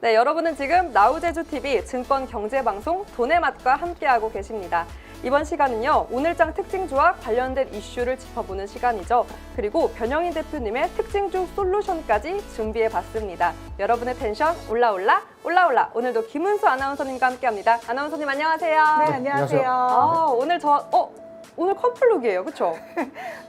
네, 여러분은 지금 나우제주TV 증권경제방송 돈의 맛과 함께하고 계십니다. 이번 시간은요, 오늘장 특징주와 관련된 이슈를 짚어보는 시간이죠. 그리고 변영인 대표님의 특징주 솔루션까지 준비해봤습니다. 여러분의 텐션 올라올라 올라올라. 오늘도 김은수 아나운서님과 함께합니다. 아나운서님 안녕하세요. 네, 안녕하세요. 오늘 오늘 커플룩이에요, 그렇죠?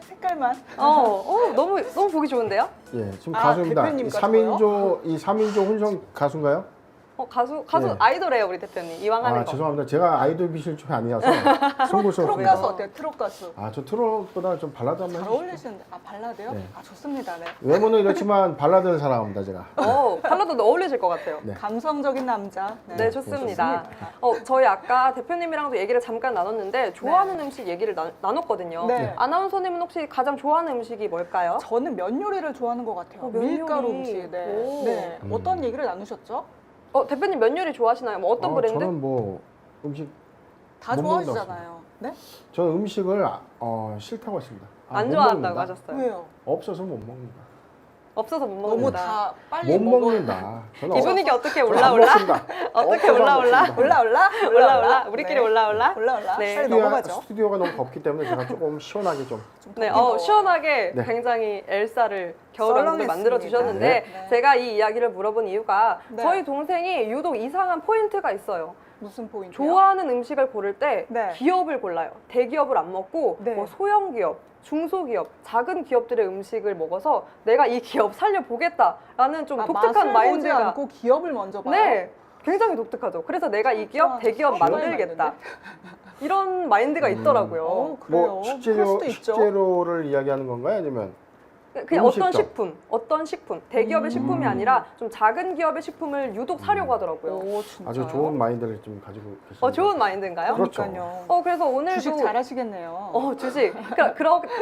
색깔만. 너무 보기 좋은데요? 예, 지금 가수입니다. 대표님 이 3인조 혼성 가수인가요? 가수 네. 아이돌이에요, 우리 대표님. 이왕 하는 거. 죄송합니다. 제가 아이돌 비실 좀 아니어서 트롯 가수 송구스럽습니다. 어때요? 트롯 가수. 저 트롯보다 좀 발라드 한번 잘 해주시죠. 어울리시는데. 발라드요? 네. 좋습니다. 네. 외모는 이렇지만 발라드를 사랑합니다, 제가. 발라드도 어울리실 것 같아요. 네. 감성적인 남자. 네, 좋습니다. 저희 아까 대표님이랑도 얘기를 잠깐 나눴는데 좋아하는 음식 얘기를 나눴거든요. 네. 아나운서님은 혹시 가장 좋아하는 음식이 뭘까요? 저는 면 요리를 좋아하는 것 같아요. 면 요리. 밀가루 음식. 네. 오. 네. 어떤 얘기를 나누셨죠? 대표님 면 요리 좋아하시나요? 뭐 어떤 브랜드? 저는 뭐 음식 다 못 좋아하시잖아요. 네? 저는 음식을 싫다고 했습니다. 안 못 좋아한다고 먹는다. 하셨어요. 왜요? 없어서 못 먹는다. 없어서 못 너무 먹는다. 다 빨리 못 먹는다. 저는 이 분위기 어떻게 저는 안 올라올라? 먹습니다. 어떻게 없어서 안 올라올라? 먹습니다. 올라올라? 우리끼리 네. 올라올라? 올라올라. 네. 빨리 넘어가죠. 스튜디오가 너무 덥기 때문에 제가 조금 시원하게 좀. 네, 덥기도. 시원하게 네. 굉장히 엘사를 겨울왕국을 썰렁했습니다. 만들어 주셨는데 네. 제가 이 이야기를 물어본 이유가 네. 저희 동생이 유독 이상한 포인트가 있어요. 무슨 포인트요? 좋아하는 음식을 고를 때 네. 기업을 골라요. 대기업을 안 먹고 네. 뭐 소형 기업, 중소기업, 작은 기업들의 음식을 먹어서 내가 이 기업 살려보겠다라는 좀 독특한 맛을 보지 마인드가 않고 기업을 먼저 봐요. 네, 굉장히 독특하죠. 그래서 내가 이 기업, 대기업 만들겠다. 이런 마인드가 있더라고요. 그래요. 뭐 그럴 수도 있죠. 식재료를 이야기하는 건가요? 아니면 그냥 음식점. 어떤 식품, 대기업의 식품이 아니라 좀 작은 기업의 식품을 유독 사려고 하더라고요. 오, 진짜요? 아주 좋은 마인드를 좀 가지고 계십니다. 좋은 마인드인가요? 그렇죠. 그러니까요. 그래서 오늘도 주식 잘하시겠네요. 주식.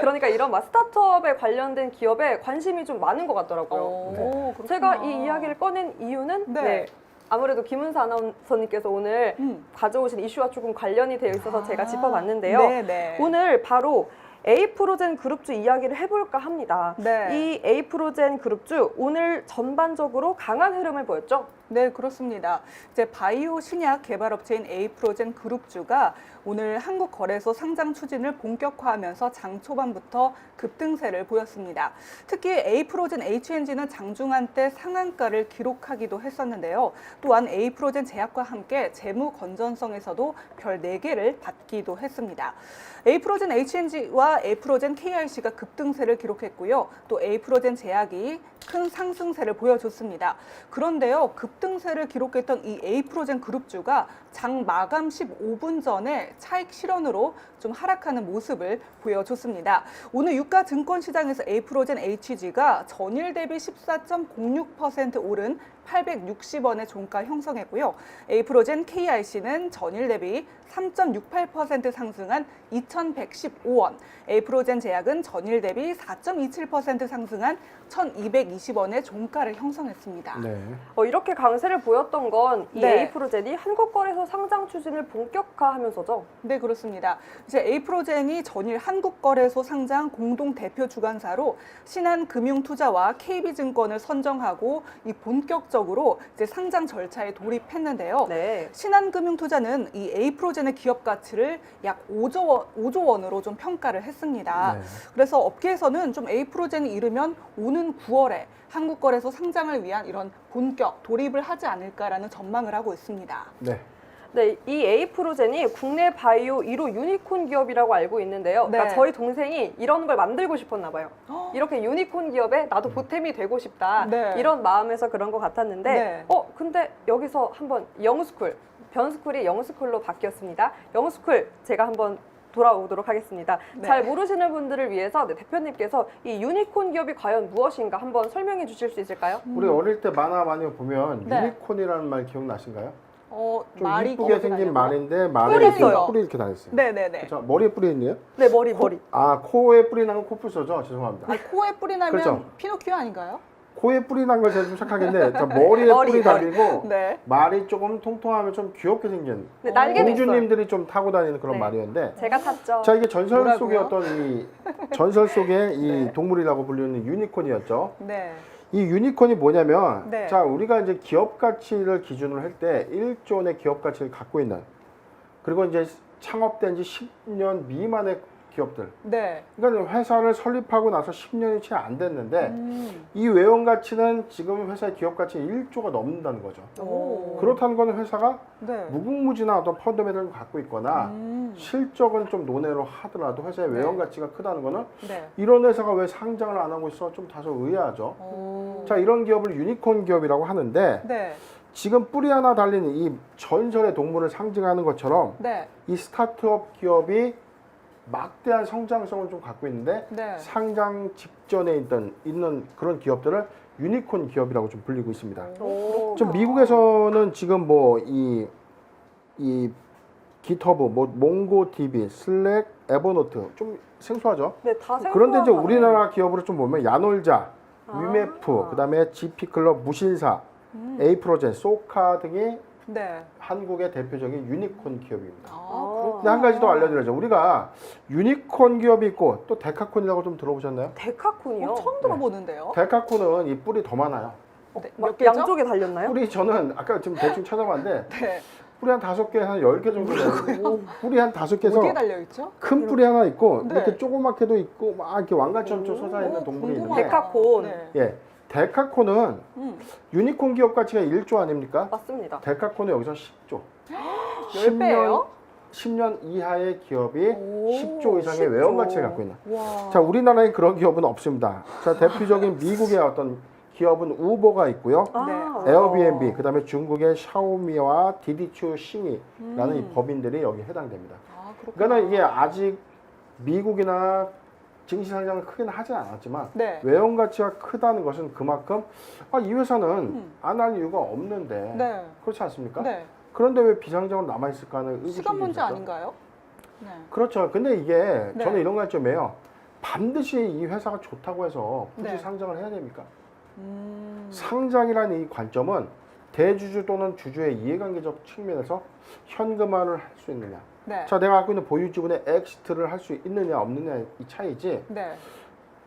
그러니까 이런 스타트업에 관련된 기업에 관심이 좀 많은 것 같더라고요. 오, 그렇구나. 제가 이 이야기를 꺼낸 이유는 네. 아무래도 김은수 아나운서님께서 오늘 가져오신 이슈와 조금 관련이 되어 있어서 제가 짚어봤는데요. 네. 오늘 바로 에이프로젠 그룹주 이야기를 해볼까 합니다. 네. 이 에이프로젠 그룹주 오늘 전반적으로 강한 흐름을 보였죠? 네, 그렇습니다. 이제 바이오 신약 개발업체인 에이프로젠 그룹주가 오늘 한국거래소 상장 추진을 본격화하면서 장 초반부터 급등세를 보였습니다. 특히 에이프로젠 HNG는 장중한 때 상한가를 기록하기도 했었는데요. 또한 에이프로젠 제약과 함께 재무 건전성에서도 별 4개를 받기도 했습니다. 에이프로젠 HNG와 에이프로젠 KRC가 급등세를 기록했고요. 또 에이프로젠 제약이 큰 상승세를 보여줬습니다. 그런데요, 급등세를 기록했던 이 에이프로젠 그룹주가 장 마감 15분 전에 차익 실현으로 좀 하락하는 모습을 보여줬습니다. 오늘 유가 증권 시장에서 에이프로젠 HG가 전일 대비 14.06% 오른 860원의 종가 형성했고요. 에이프로젠 KRC는 전일 대비 3.68% 상승한 2,115원, 에이프로젠 제약은 전일 대비 4.27% 상승한 1,220원의 종가를 형성했습니다. 네. 이렇게 강세를 보였던 건 이 네. 에이프로젠이 한국거래소 상장 추진을 본격화하면서죠? 네, 그렇습니다. 이제 에이프로젠이 전일 한국거래소 상장 공동 대표 주관사로 신한금융투자와 KB증권을 선정하고 이 본격적으로 이제 상장 절차에 돌입했는데요. 네. 신한금융투자는 이 에이프로젠의 기업 가치를 약 5조 원으로 좀 평가를 했습니다. 네. 그래서 업계에서는 좀 에이프로젠이 이르면 오는 9월에 한국거래소 상장을 위한 이런 본격 돌입을 하지 않을까라는 전망을 하고 있습니다. 네. 네, 이 에이프로젠이 국내 바이오 1호 유니콘 기업이라고 알고 있는데요. 네. 그러니까 저희 동생이 이런 걸 만들고 싶었나 봐요. 이렇게 유니콘 기업에 나도 보탬이 되고 싶다. 네. 이런 마음에서 그런 것 같았는데 네. 근데 여기서 한번 영스쿨, 변스쿨이 영스쿨로 바뀌었습니다. 영스쿨 제가 한번 돌아오도록 하겠습니다. 네. 잘 모르시는 분들을 위해서 대표님께서 이 유니콘 기업이 과연 무엇인가 한번 설명해 주실 수 있을까요? 우리 어릴 때 만화 많이 보면 네. 유니콘이라는 말 기억나신가요? 좀 말이 이쁘게 생긴 말인데 말에 뿔이 이렇게 있어요. 뿔이 이렇게 다녔어요. 네네네. 자, 머리에 뿔이 있네요? 네, 머리. 코에 뿔이 난 건 코뿔소죠? 죄송합니다. 코에 뿔이 나면 그렇죠. 피노키오 아닌가요? 코에 뿔이 난 걸 제가 좀 착하겠는데 자, 머리에 머리. 뿔이 달리고 네. 말이 조금 통통하면 좀 귀엽게 생긴 네, 날개도 있어요. 공주님들이 좀 타고 다니는 그런 네. 말이었는데 제가 탔죠. 자, 이게 전설 뭐라고요? 속의 어떤 이 전설 속의 이 네. 동물이라고 불리는 유니콘이었죠. 네. 이 유니콘이 뭐냐면 네. 자 우리가 이제 기업 가치를 기준으로 할 때 1조 원의 기업 가치를 갖고 있는 그리고 이제 창업된 지 10년 미만의 기업들 네. 그러니까 회사를 설립하고 나서 10년이 채 안 됐는데 음. 이 외형 가치는 지금 회사의 기업 가치 1조가 넘는다는 거죠. 오. 그렇다는 거는 회사가 네. 무궁무진한 어떤 펀더멘털을 갖고 있거나 실적은 좀 논외로 하더라도 회사의 외형 가치가 크다는 거는 네. 이런 회사가 왜 상장을 안 하고 있어? 좀 다소 의아하죠. 오. 자, 이런 기업을 유니콘 기업이라고 하는데 네. 지금 뿌리 하나 달린 이 전설의 동물을 상징하는 것처럼 네. 이 스타트업 기업이 막대한 성장성을 좀 갖고 있는데 네. 상장 직전에 있는 그런 기업들을 유니콘 기업이라고 좀 불리고 있습니다. 오. 좀 미국에서는 지금 뭐 이 기터브, 뭐 몽고DB, 슬랙, 에버노트 좀 생소하죠. 네, 다 생소하다. 그런데 이제 우리나라 기업으로 좀 보면 야놀자, 아. 위메프, 그다음에 GP클럽, 무신사, 에이프로젠, 소카 등이 네. 한국의 대표적인 유니콘 기업입니다. 아, 근데 한 가지 더 알려드려야죠. 우리가 유니콘 기업이 있고 또 데카콘이라고 좀 들어보셨나요? 데카콘이요? 처음 들어보는데요. 데카콘은 이 뿔이 더 많아요. 네. 막 몇 개죠? 양쪽에 달렸나요? 뿔이 저는 아까 지금 대충 찾아봤는데 네. 뿔이 한 5개, 한 10개 정도 돼요. 뿔이 한 5개에서 어디에 달려 있죠? 큰 뿔이 하나 있고 네. 이렇게 조그맣게도 있고 막 이렇게 왕관처럼 좀 솟아있는 동물이 있는데 궁금하다. 데카콘. 네. 예, 데카콘은 유니콘 기업 가치가 1조 아닙니까? 맞습니다. 데카콘은 여기서 10조. 10배예요? 10년 이하의 기업이 오, 10조 이상의 10조. 외형 가치를 갖고 있는. 와. 자, 우리나라에 그런 기업은 없습니다. 자, 대표적인 미국의 어떤 기업은 우버가 있고요. 네. 에어비앤비, 그다음에 중국의 샤오미와 디디추 싱이라는 이 법인들이 여기 해당됩니다. 아, 그렇구나. 그러니까 이게 아직 미국이나 증시 상장을 크게는 하진 않았지만 네. 외형 가치가 크다는 것은 그만큼 이 회사는 안 할 이유가 없는데 네. 그렇지 않습니까? 네. 그런데 왜 비상장으로 남아 있을까 하는 의구심이 시간 문제 들죠. 아닌가요? 네. 그렇죠. 근데 이게 네. 저는 이런 관점이에요. 반드시 이 회사가 좋다고 해서 굳이 네. 상장을 해야 됩니까? 상장이라는 이 관점은 대주주 또는 주주의 이해관계적 측면에서 현금화를 할 수 있느냐. 네. 자, 내가 갖고 있는 보유 지분의 엑시트를 할 수 있느냐 없느냐 이 차이지. 네.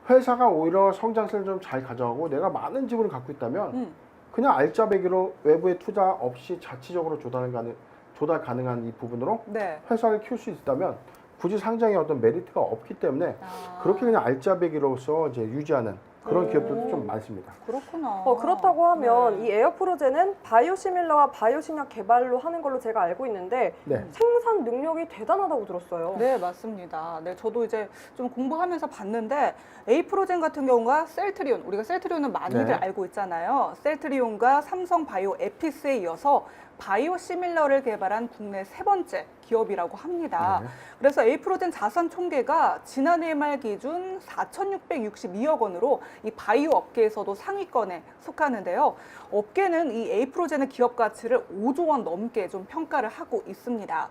회사가 오히려 성장세를 좀 잘 가져가고 내가 많은 지분을 갖고 있다면 그냥 알짜배기로 외부의 투자 없이 자치적으로 조달 가능한 이 부분으로 네. 회사를 키울 수 있다면 굳이 상장에 어떤 메리트가 없기 때문에 아, 그렇게 그냥 알짜배기로서 이제 유지하는 그런 기업들도 좀 많습니다. 그렇구나. 그렇다고 하면 네. 이 에어프로젠은 바이오시밀러와 바이오신약 개발로 하는 걸로 제가 알고 있는데 네. 생산 능력이 대단하다고 들었어요. 네, 맞습니다. 네, 저도 이제 좀 공부하면서 봤는데 에이프로젠 같은 경우가 셀트리온, 우리가 셀트리온은 많이들 네. 알고 있잖아요. 셀트리온과 삼성 바이오 에피스에 이어서 바이오시밀러를 개발한 국내 3번째 기업이라고 합니다. 네. 그래서 에이프로젠 자산 총계가 지난해 말 기준 4,662억 원으로 이 바이오 업계에서도 상위권에 속하는데요. 업계는 이 에이프로젠의 기업 가치를 5조 원 넘게 좀 평가를 하고 있습니다.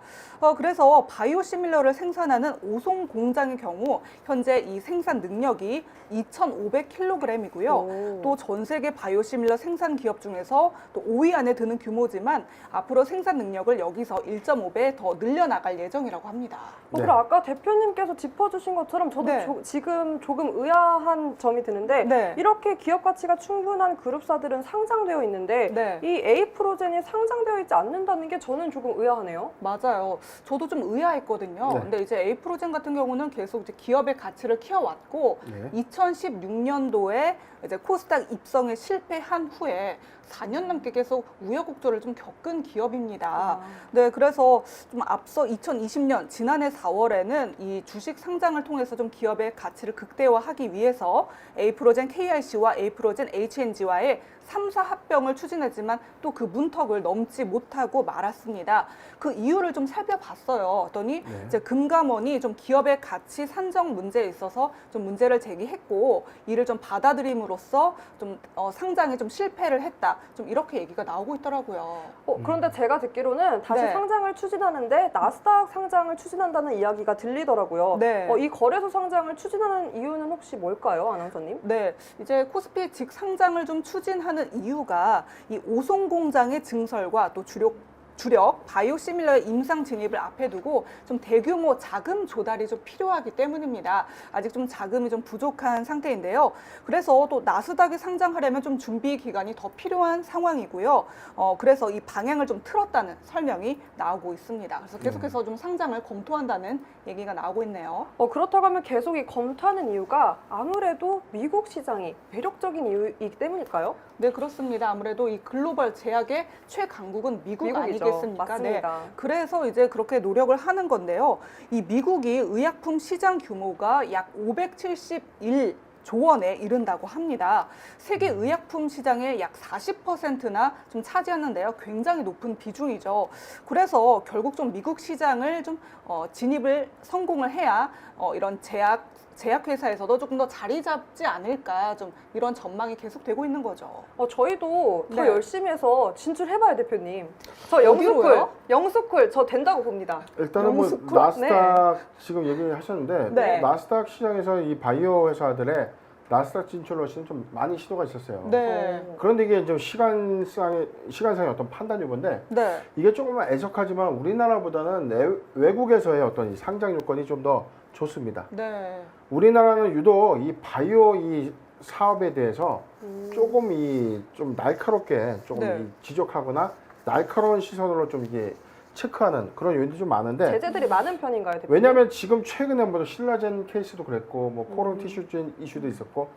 그래서 바이오시밀러를 생산하는 오송 공장의 경우 현재 이 생산 능력이 2,500kg이고요. 오. 또 전 세계 바이오시밀러 생산 기업 중에서 또 5위 안에 드는 규모지만 앞으로 생산 능력을 여기서 1.5배 더 늘려나갈 예정이라고 합니다. 네. 그리고 아까 대표님께서 짚어주신 것처럼 저도 네. 지금 조금 의아한 점이 드는데 네. 이렇게 기업 가치가 충분한 그룹사들은 상장되어 있는데 네. 이 에이프로젠이 상장되어 있지 않는다는 게 저는 조금 의아하네요. 맞아요. 저도 좀 의아했거든요. 네. 근데 이제 에이프로젠 같은 경우는 계속 이제 기업의 가치를 키워왔고 네. 2016년도에 이제 코스닥 입성에 실패한 후에 4년 넘게 계속 우여곡절을 좀 겪은 기업입니다. 네, 그래서 좀 앞서 2020년 지난해 4월에는 이 주식 상장을 통해서 좀 기업의 가치를 극대화하기 위해서 에이프로젠 KRC와 에이프로젠 HNG와의 3사 합병을 추진했지만 또 그 문턱을 넘지 못하고 말았습니다. 그 이유를 좀 살펴봤어요. 그랬더니 네. 이제 금감원이 좀 기업의 가치 산정 문제에 있어서 좀 문제를 제기했고 이를 좀 받아들임으로써 좀 상장에 좀 실패를 했다. 좀 이렇게 얘기가 나오고 있더라고요. 그런데 제가 듣기로는 다시 네. 상장을 추진하는데 나스닥 상장을 추진한다는 이야기가 들리더라고요. 네. 이 거래소 상장을 추진하는 이유는 혹시 뭘까요, 아나운서님? 네, 이제 코스피 직상장을 좀 추진하는 이유가 이 오송 공장의 증설과 또 주력 주력 바이오시밀러의 임상 진입을 앞에 두고 좀 대규모 자금 조달이 좀 필요하기 때문입니다. 아직 좀 자금이 좀 부족한 상태인데요. 그래서 또 나스닥에 상장하려면 좀 준비 기간이 더 필요한 상황이고요. 그래서 이 방향을 좀 틀었다는 설명이 나오고 있습니다. 그래서 계속해서 좀 상장을 검토한다는 얘기가 나오고 있네요. 그렇다고 하면 계속 이 검토하는 이유가 아무래도 미국 시장이 매력적인 이유이기 때문일까요? 네, 그렇습니다. 아무래도 이 글로벌 제약의 최강국은 미국 미국이죠. 아니겠습니까? 맞습니다. 네. 그래서 이제 그렇게 노력을 하는 건데요. 이 미국이 의약품 시장 규모가 약 571조 원에 이른다고 합니다. 세계 의약품 시장의 약 40%나 좀 차지하는데요. 굉장히 높은 비중이죠. 그래서 결국 좀 미국 시장을 좀 진입을 성공을 해야 이런 제약회사에서도 조금 더 자리 잡지 않을까, 좀 이런 전망이 계속되고 있는 거죠. 저희도 더 네. 열심히 해서 진출해봐요, 대표님. 저 어디로요? 영수쿨 저 된다고 봅니다. 일단은 뭐 영수쿨? 나스닥 지금 얘기하셨는데 네. 나스닥 시장에서 이 바이오 회사들의 나스닥 진출 러시는 좀 많이 시도가 있었어요. 네. 그런데 이게 좀 시간상의 어떤 판단 요건데 네. 이게 조금만 애석하지만 우리나라보다는 외국에서의 어떤 이 상장 요건이 좀 더 좋습니다. 네. 우리나라는 유독 이 바이오 이 사업에 대해서 조금 좀 날카롭게 조금 네. 지적하거나 날카로운 시선으로 좀 이게 체크하는 그런 요인들이 좀 많은데 제재들이 많은 편인가요, 대표님? 왜냐하면 지금 최근에 뭐 신라젠 케이스도 그랬고 뭐 코론 티슈젠 이슈도 있었고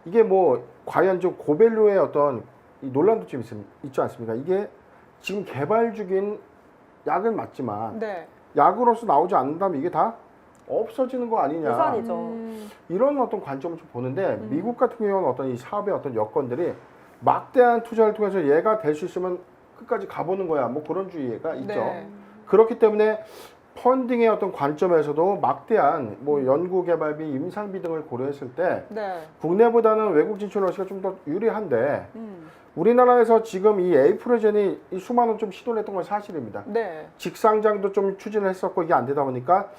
이게 뭐 과연 좀 고밸류의 어떤 이 논란도 좀 있지 않습니까? 이게 지금 개발 중인 약은 맞지만 네. 약으로서 나오지 않는다면 이게 다 없어지는 거 아니냐 유산이죠. 이런 어떤 관점을 좀 보는데 미국 같은 경우는 어떤 이 사업의 어떤 여건들이 막대한 투자를 통해서 얘가 될 수 있으면 끝까지 가보는 거야 뭐 그런 주의가 있죠. 네. 그렇기 때문에 펀딩의 어떤 관점에서도 막대한 뭐 연구 개발비, 임상비 등을 고려했을 때 네. 국내보다는 외국 진출 러시가 좀 더 유리한데 우리나라에서 지금 이 에이프로젠이 이 수많은 좀 시도를 했던 건 사실입니다. 네. 직상장도 좀 추진을 했었고 이게 안 되다 보니까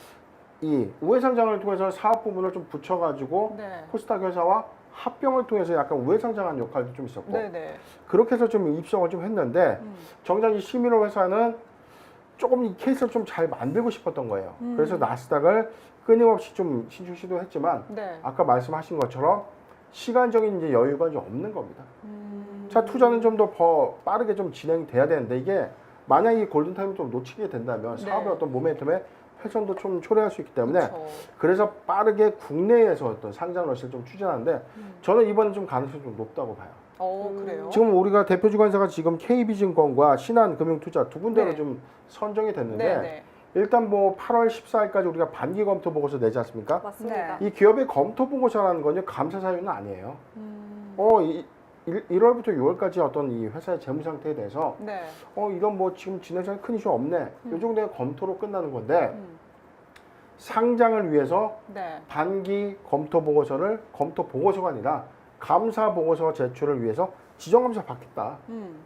이 우회상장을 통해서 사업 부문을 좀 붙여가지고 네. 코스닥 회사와 합병을 통해서 약간 우회상장한 역할도 좀 있었고 네. 네. 그렇게 해서 좀 입성을 좀 했는데 정작 이 시미로 회사는 조금 이 케이스를 좀 잘 만들고 싶었던 거예요. 그래서 나스닥을 끊임없이 좀 신출 시도했지만 네. 아까 말씀하신 것처럼 시간적인 이제 여유가 좀 없는 겁니다. 자, 투자는 좀 더 빠르게 좀 진행돼야 되는데 이게 만약 이 골든타임을 좀 놓치게 된다면 네. 사업의 어떤 모멘텀에 훼손도 좀 초래할 수 있기 때문에 그렇죠. 그래서 빠르게 국내에서 어떤 상장 러시를 좀 추진하는데 저는 이번에 좀 가능성이 좀 높다고 봐요. 그래요? 지금 우리가 대표 주관사가 지금 KB증권과 신한금융투자 두 군데로 네. 좀 선정이 됐는데 네. 네. 일단 뭐 8월 14일까지 우리가 반기 검토 보고서 내지 않습니까? 맞습니다. 네. 이 기업의 검토 보고서라는 건요 감사 사유는 아니에요. 1월부터 6월까지 어떤 이 회사의 재무 상태에 대해서 네. 이런 뭐 지금 진행상에 큰 이슈 없네. 이 정도의 검토로 끝나는 건데 상장을 위해서 네. 반기 검토 보고서를 검토 보고서가 아니라 감사 보고서 제출을 위해서 지정감사 받겠다.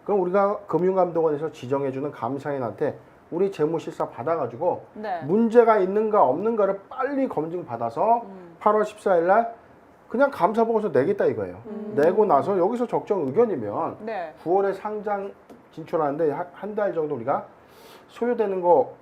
그럼 우리가 금융감독원에서 지정해주는 감사인한테 우리 재무실사 받아가지고 네. 문제가 있는가 없는가를 빨리 검증받아서 8월 14일 날 그냥 감사 보고서 내겠다 이거예요. 내고 나서 여기서 적정 의견이면 네. 9월에 상장 진출하는데 한 달 정도 우리가 소요되는 거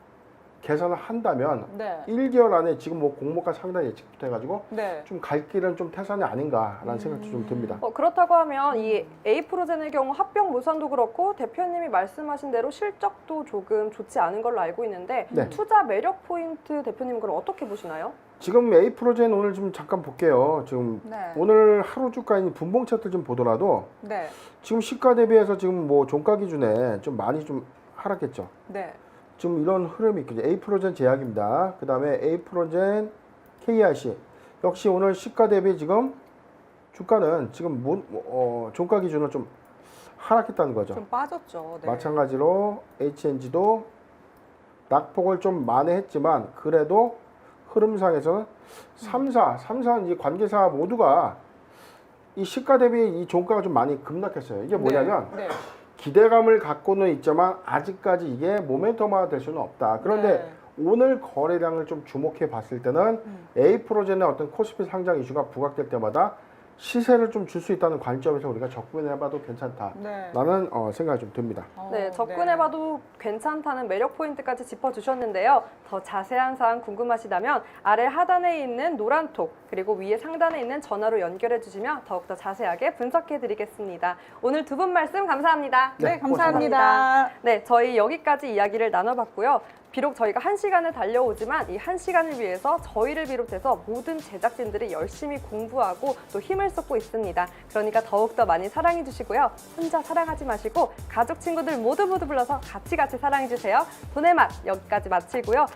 계산을 한다면 네. 1개월 안에 지금 뭐 공모가 상당히 예측부터 해가지고 네. 좀 갈 길은 좀 태산이 아닌가라는 생각도 좀 듭니다. 그렇다고 하면 이 에이프로젠의 경우 합병 무산도 그렇고 대표님이 말씀하신 대로 실적도 조금 좋지 않은 걸로 알고 있는데 네. 투자 매력 포인트 대표님은 그럼 어떻게 보시나요? 지금 에이프로젠 오늘 좀 잠깐 볼게요. 지금 네. 오늘 하루 주가인 분봉 차트 좀 보더라도 네. 지금 시가 대비해서 지금 뭐 종가 기준에 좀 많이 좀 하락했죠. 네. 지금 이런 흐름이 있거든요. 에이프로젠 제약입니다. 그 다음에 에이프로젠 KRC 역시 오늘 시가 대비 지금 주가는 지금 종가 기준으로 좀 하락했다는 거죠. 좀 빠졌죠. 네. 마찬가지로 HNG도 낙폭을 좀 만회했지만 그래도 흐름상에서는 3사는 이 관계사 모두가 이 시가 대비 이 종가가 좀 많이 급락했어요. 이게 뭐냐면 네. 기대감을 갖고는 있지만 아직까지 이게 모멘텀화 될 수는 없다. 그런데 오늘 거래량을 좀 주목해 봤을 때는 에이프로젠의 어떤 코스피 상장 이슈가 부각될 때마다 시세를 좀 줄 수 있다는 관점에서 우리가 접근해봐도 괜찮다. 네. 라는 생각이 좀 듭니다. 네, 접근해봐도 괜찮다는 매력 포인트까지 짚어주셨는데요. 더 자세한 사항 궁금하시다면 아래 하단에 있는 노란 톡 그리고 위에 상단에 있는 전화로 연결해 주시면 더욱더 자세하게 분석해 드리겠습니다. 오늘 두 분 말씀 감사합니다. 네, 네, 감사합니다. 네, 저희 여기까지 이야기를 나눠봤고요. 비록 저희가 1시간을 달려오지만 이 1시간을 위해서 저희를 비롯해서 모든 제작진들이 열심히 공부하고 또 힘을 쏟고 있습니다. 그러니까 더욱더 많이 사랑해 주시고요. 혼자 사랑하지 마시고 가족, 친구들 모두 불러서 같이 사랑해 주세요. 돈의 맛 여기까지 마치고요.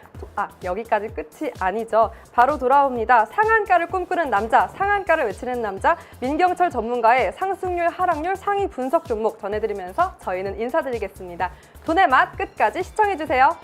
여기까지 끝이 아니죠. 바로 돌아옵니다. 상한가를 꿈꾸는 남자, 상한가를 외치는 남자, 민경철 전문가의 상승률, 하락률, 상위 분석 종목 전해드리면서 저희는 인사드리겠습니다. 돈의 맛 끝까지 시청해 주세요.